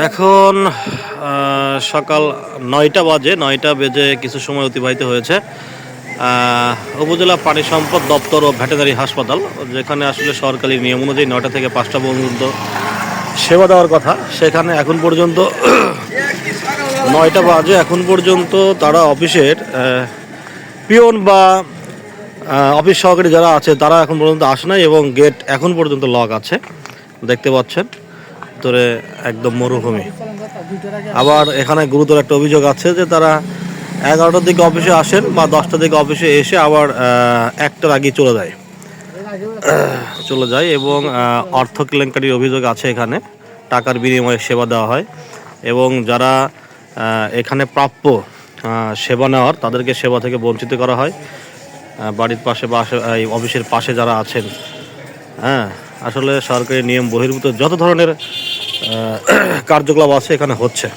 এখন সকাল ৯টা বাজে, ৯টা বেজে কিছু সময় অতিবাহিত হয়েছে। উপজেলা পানি সম্পদ দপ্তর ও ভেটেরিনারি হাসপাতাল, যেখানে আসলে সরকারি নিয়ম অনুযায়ী ৯টা থেকে ৫টা পর্যন্ত সেবা দেওয়ার কথা, সেখানে এখন পর্যন্ত ৯টা বাজে, এখন পর্যন্ত তারা অফিসের পিয়ন বা অফিস সহকারী যারা আছে তারা এখন পর্যন্ত আসে নাই এবং গেট এখন পর্যন্ত লক আছে। দেখতে পাচ্ছেন ভিতরে একদম মরুভূমি। আবার এখানে গুরুতর একটা অভিযোগ আছে যে তারা 11টার দিকে অফিসে আসেন বা 10টার দিকে অফিসে এসে আবার 1টার আগে চলে যায় এবং অর্থ কেলেঙ্কারির অভিযোগ আছে। এখানে টাকার বিনিময়ে সেবা দেওয়া হয় এবং যারা এখানে প্রাপ্য সেবা নেওয়ার তাদেরকে সেবা থেকে বঞ্চিত করা হয়। বাড়ির পাশে বা এই অফিসের পাশে যারা আছেন, আসলে সরকারি নিয়ম বহির্ভূত যত ধরনের কার্যকলাপ আছে এখানে হচ্ছে।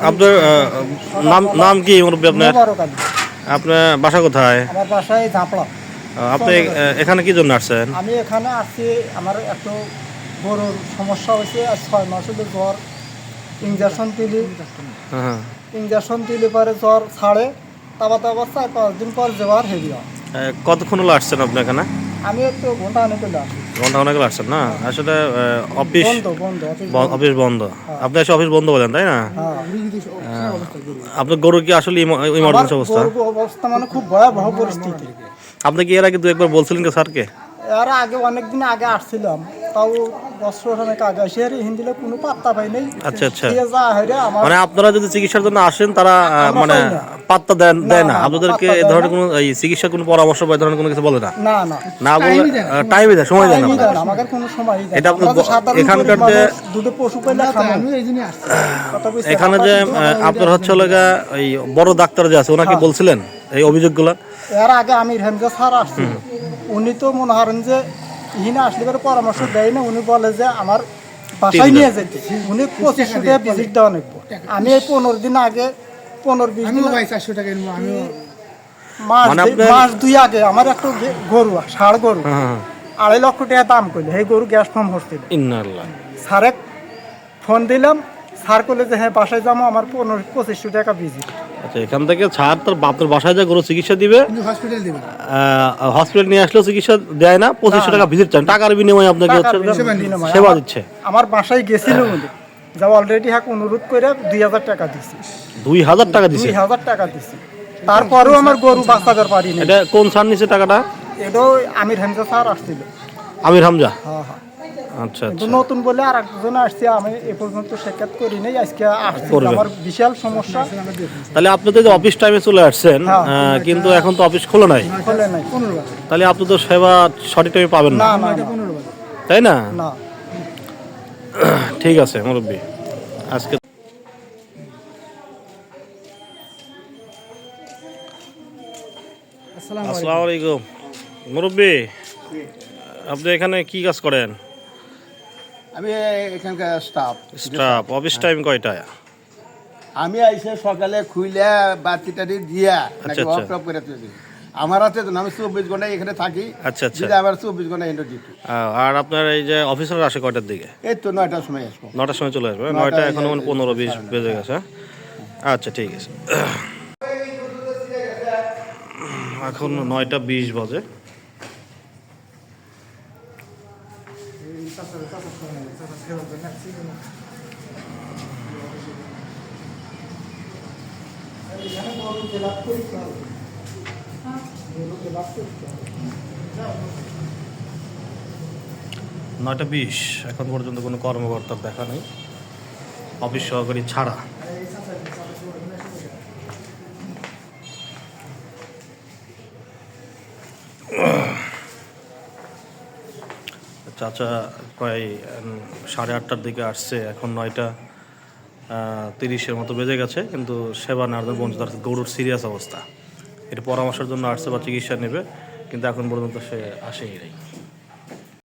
আপনার নাম কি মুরব্বী? আপনার বাসা কোথায়? আমার বাসায় ঝাঁপড়া। আপনি এখানে কি জন্য আসছেন? আমি এখানে আসছি, আমার একটু গরুর সমস্যা হয়েছে। আর 6 মাস হলো জ্বর, ইঞ্জেকশন দিলে পরে জ্বর ছাড়ে, তারপর 4-5 দিন পর জ্বর হেভি হয়। কতক্ষণ হলো আসছেন আপনি এখানে? আমি একটু ঘন্টা অনেক আসছি। ঘন্টা অনেক আসছেন না? আসলে অফিস বন্ধ। আপনি এসে অফিস বন্ধ বলেন, তাই না? আপনার গরু কি আসলে ইমার্জেন্সি অবস্থা মানে খুব ভয়াবহ পরিস্থিতি। আপনি কি এর আগে 2-1 বার বলছিলেন কি স্যারকে? এর আগে অনেকদিন আগে আসছিলাম, তাও বছর অনেক আগে এসে হিন্দিলে কোনো পাত্তা পাই নাই। আচ্ছা। মানে আপনারা যদি চিকিৎসার জন্য আসেন তারা মানে পাত্তা দেয় না আপনাদেরকে? এ ধরনের কোনো চিকিৎসা কোনো পরামর্শ বা ধরনের কোনো কিছু বলে না? না বলে টাইমই দেয়, সময় দেয় না আমাদের কোনো সময়। এটা আপনি এখানকার যে দুটো পশু পাইলে আমি এইজন্যই আসছি। এখানে যে আপনার হচ্ছে লগা এই বড় ডাক্তার যে আছে ওনাকে বলছিলেন এই অভিযোগগুলো? এর আগে আমি হেমজা স্যার আসছি, উনি তো মনে করেন যে ইহিনে আসলে করে পরামর্শ দেয় না। উনি বলে যে আমার বাসায় নিয়ে যেতে, উনি 2500 টাকা ভিজিট দেওয়া নেব। আমি এই 15 দিন আগে 15-20 দিন মাস 2 আগে আমার একটা গরু, ষাঁড় গরু 2.5 লক্ষ টাকা দাম করলে, সেই গরু গ্যাস ফর্ম হচ্ছিল। স্যারে ফোন দিলাম, স্যার করলে যে হ্যাঁ বাসায় যাবো, আমার 2500 টাকা ভিজিট। আচ্ছা, এখান থেকে ছাড় তার বাপের বাসায় যা গরু চিকিৎসা দিবে, হসপিটাল নিয়ে আসলেও চিকিৎসা দেয় না। 2500 টাকা ভিজিট চান, টাকার বিনিময়ে আপনাকে হচ্ছে সেবা দিচ্ছে। আমার বাসায় গেছিল যা অলরেডি হাক অনুরোধ করে 2000 টাকা দিছি। 2000 টাকা দিছি? 2000 টাকা দিছি। তারপরেও আমার গরু বাঁচাতে পারিনি। এটা কোন স্যার নিছে টাকাটা? এটাও আমির হামজা স্যার আসছিল। আমির হামজা? হ্যাঁ। আচ্ছা। নতুন বলে আর একজন আসছে, আমি এ পর্যন্ত সাক্ষাৎ করি নাই, আজকে আসছি। আমার বিশাল সমস্যা। তাহলে আপনি তো অফিস টাইমে চলে আসছেন, কিন্তু এখন তো অফিস খোলা নাই। তাহলে আপনি তো সেবা সঠিক টাইমে পাবেন না, তাই না? ঠিক আছে মুরব্বী, আজকে আসসালামু আলাইকুম। মুরব্বী, আপনি এখানে কি কাজ করেন? আমি এখানকার স্টাফ। অফিস টাইম কয়টায়? আমি আইসে সকালে খুইলে বাতি টাতি দিয়া অফ টপ করে দিই। আমার আছে তো, আমি 24 ঘন্টা এখানে থাকি। আচ্ছা। আবার 24 ঘন্টা এন্ড ডিউটি। আর আপনার এই যে অফিসার আসে কয়টার দিকে? এই তো 9টার সময় আসবো। 9টার সময় চলে আসবে? 9টা এখন 15-20 বেজে গেছে। আচ্ছা, ঠিক আছে। এখন 9টা 20 বাজে। নয়টা 20, এখন পর্যন্ত কোনো কর্মকর্তার দেখা নেই, অফিস সহকারী ছাড়া। চাচা প্রায় 8:30টার দিকে আসছে, এখন 9টা 30-এর মতো বেজে গেছে, কিন্তু সেবা নেওয়ার জন্য বঞ্চিত আছে। গরুর সিরিয়াস অবস্থা, এটা পরামর্শের জন্য আসছে বা চিকিৎসা নেবে, কিন্তু এখন পর্যন্ত সে আসেই নাই।